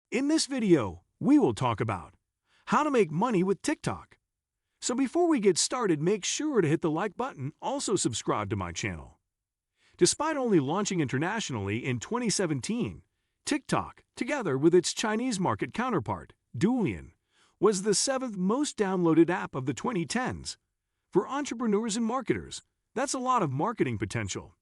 In this video, we will talk about how to make money with TikTok. So before we get started, make sure to hit the like button, also subscribe to my channel. Despite only launching internationally in 2017, TikTok, together with its Chinese market counterpart, Douyin, was the 7th most downloaded app of the 2010s. For entrepreneurs and marketers, that's a lot of marketing potential.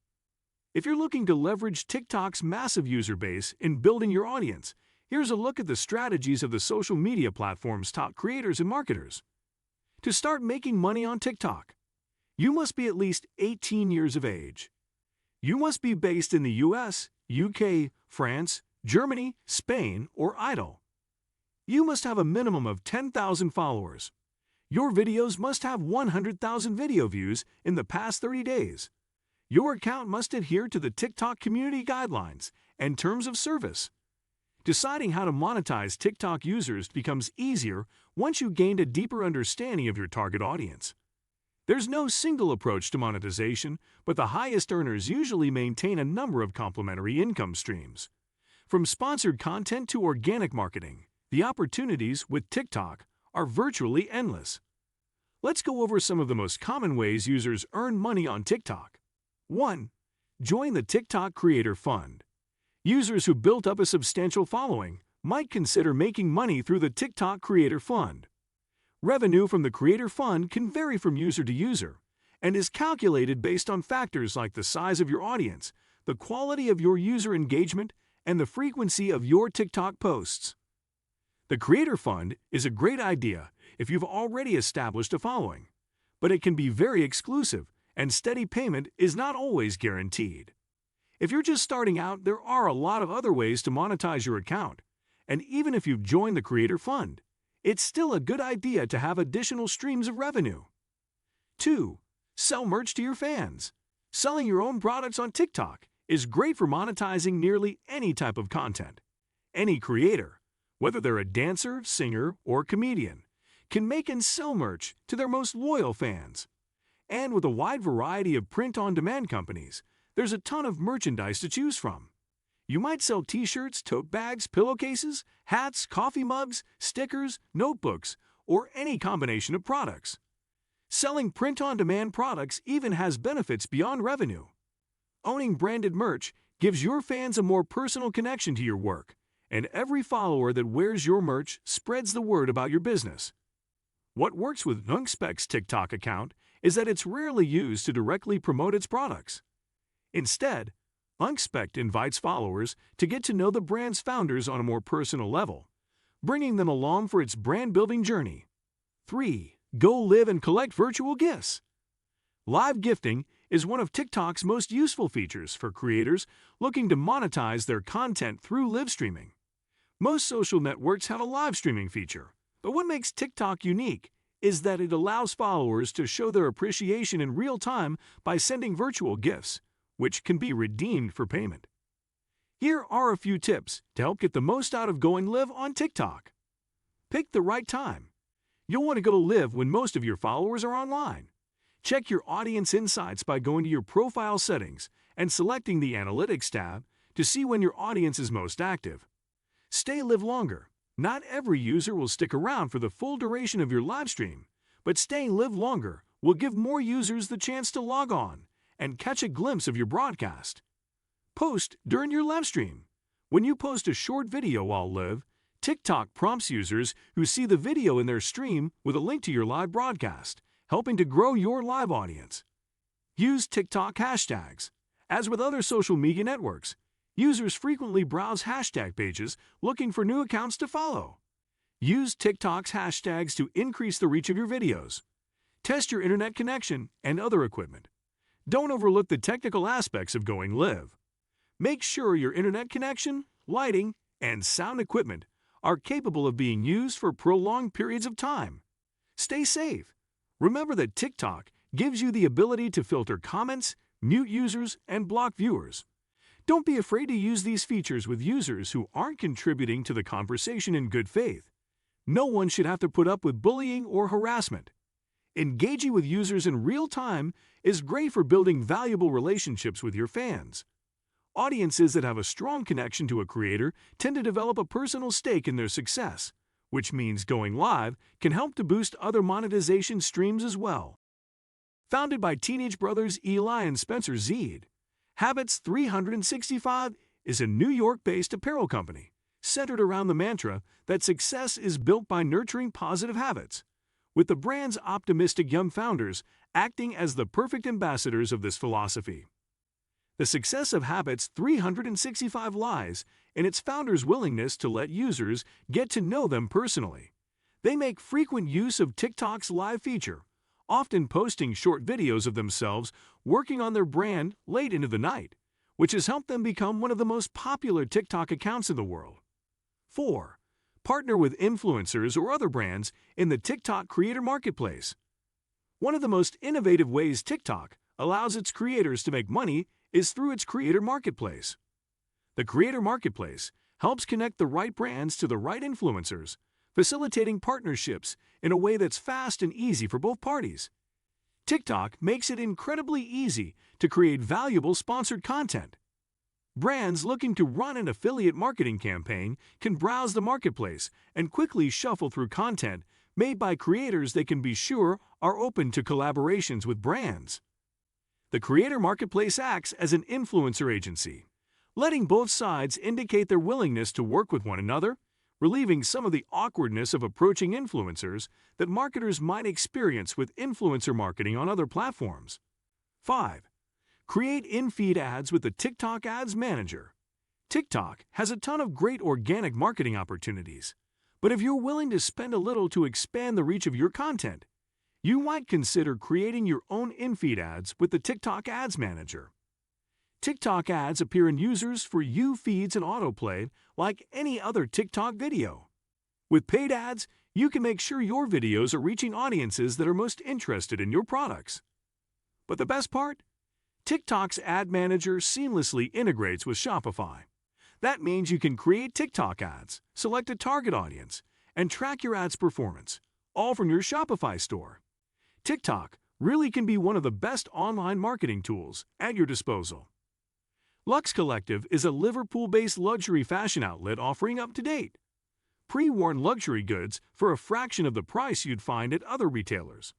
If you're looking to leverage TikTok's massive user base in building your audience, here's a look at the strategies of the social media platform's top creators and marketers. To start making money on TikTok, you must be at least 18 years of age. You must be based in the US, UK, France, Germany, Spain, or idle. You must have a minimum of 10,000 followers. Your videos must have 100,000 video views in the past 30 days. Your account must adhere to the TikTok community guidelines and terms of service. Deciding how to monetize TikTok users becomes easier once you gained a deeper understanding of your target audience. There's no single approach to monetization, but the highest earners usually maintain a number of complementary income streams. From sponsored content to organic marketing, the opportunities with TikTok are virtually endless. Let's go over some of the most common ways users earn money on TikTok. 1. Join the TikTok Creator Fund. Users who built up a substantial following might consider making money through the TikTok Creator Fund. Revenue from the Creator Fund can vary from user to user and is calculated based on factors like the size of your audience, the quality of your user engagement, and the frequency of your TikTok posts. The Creator Fund is a great idea if you've already established a following, but it can be very exclusive and steady payment is not always guaranteed. If you're just starting out, there are a lot of other ways to monetize your account, and even if you've joined the Creator Fund, it's still a good idea to have additional streams of revenue. 2. Sell merch to your fans. Selling your own products on TikTok is great for monetizing nearly any type of content. Any creator, whether they're a dancer, singer, or comedian, can make and sell merch to their most loyal fans. And with a wide variety of print-on-demand companies, there's a ton of merchandise to choose from. You might sell t-shirts, tote bags, pillowcases, hats, coffee mugs, stickers, notebooks, or any combination of products. Selling print-on-demand products even has benefits beyond revenue. Owning branded merch gives your fans a more personal connection to your work, and every follower that wears your merch spreads the word about your business. What works with Nunkspec's TikTok account is that it's rarely used to directly promote its products. Instead, Unkspect invites followers to get to know the brand's founders on a more personal level, bringing them along for its brand-building journey. 3. Go live and collect virtual gifts. Live gifting is one of TikTok's most useful features for creators looking to monetize their content through live streaming. Most social networks have a live streaming feature, but what makes TikTok unique is that it allows followers to show their appreciation in real time by sending virtual gifts, which can be redeemed for payment. Here are a few tips to help get the most out of going live on TikTok. Pick the right time. You'll want to go live when most of your followers are online. Check your audience insights by going to your profile settings and selecting the Analytics tab to see when your audience is most active. Stay live longer. Not every user will stick around for the full duration of your live stream, but staying live longer will give more users the chance to log on and catch a glimpse of your broadcast. Post during your live stream. When you post a short video while live, TikTok prompts users who see the video in their stream with a link to your live broadcast, helping to grow your live audience. Use TikTok hashtags. As with other social media networks, users frequently browse hashtag pages looking for new accounts to follow. Use TikTok's hashtags to increase the reach of your videos. Test your internet connection and other equipment. Don't overlook the technical aspects of going live. Make sure your internet connection, lighting, and sound equipment are capable of being used for prolonged periods of time. Stay safe. Remember that TikTok gives you the ability to filter comments, mute users, and block viewers. Don't be afraid to use these features with users who aren't contributing to the conversation in good faith. No one should have to put up with bullying or harassment. Engaging with users in real time is great for building valuable relationships with your fans. Audiences that have a strong connection to a creator tend to develop a personal stake in their success, which means going live can help to boost other monetization streams as well. Founded by teenage brothers Eli and Spencer Zeed, Habits 365 is a New York-based apparel company centered around the mantra that success is built by nurturing positive habits, with the brand's optimistic young founders acting as the perfect ambassadors of this philosophy. The success of Habits 365 lies in its founders' willingness to let users get to know them personally. They make frequent use of TikTok's live feature, often posting short videos of themselves working on their brand late into the night, which has helped them become one of the most popular TikTok accounts in the world. 4. Partner with influencers or other brands in the TikTok creator marketplace. One of the most innovative ways TikTok allows its creators to make money is through its creator marketplace. The creator marketplace helps connect the right brands to the right influencers, facilitating partnerships in a way that's fast and easy for both parties. TikTok makes it incredibly easy to create valuable sponsored content. Brands looking to run an affiliate marketing campaign can browse the marketplace and quickly shuffle through content made by creators they can be sure are open to collaborations with brands. The creator marketplace acts as an influencer agency, letting both sides indicate their willingness to work with one another, relieving some of the awkwardness of approaching influencers that marketers might experience with influencer marketing on other platforms. 5. Create in-feed ads with the TikTok Ads Manager. TikTok has a ton of great organic marketing opportunities, but if you're willing to spend a little to expand the reach of your content, you might consider creating your own in-feed ads with the TikTok Ads Manager. TikTok ads appear in users' For You feeds and autoplay like any other TikTok video. With paid ads, you can make sure your videos are reaching audiences that are most interested in your products. But the best part? TikTok's Ad Manager seamlessly integrates with Shopify. That means you can create TikTok ads, select a target audience, and track your ads' performance, all from your Shopify store. TikTok really can be one of the best online marketing tools at your disposal. Lux Collective is a Liverpool-based luxury fashion outlet offering up-to-date, pre-worn luxury goods for a fraction of the price you'd find at other retailers.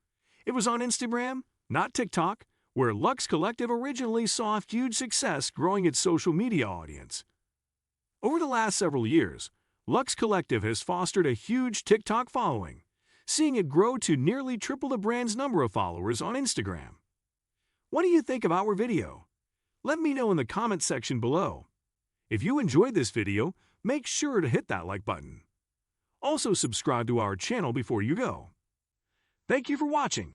It was on Instagram, not TikTok, where Lux Collective originally saw huge success growing its social media audience. Over the last several years, Lux Collective has fostered a huge TikTok following, seeing it grow to nearly triple the brand's number of followers on Instagram. What do you think of our video? Let me know in the comment section below. If you enjoyed this video, make sure to hit that like button. Also subscribe to our channel before you go. Thank you for watching.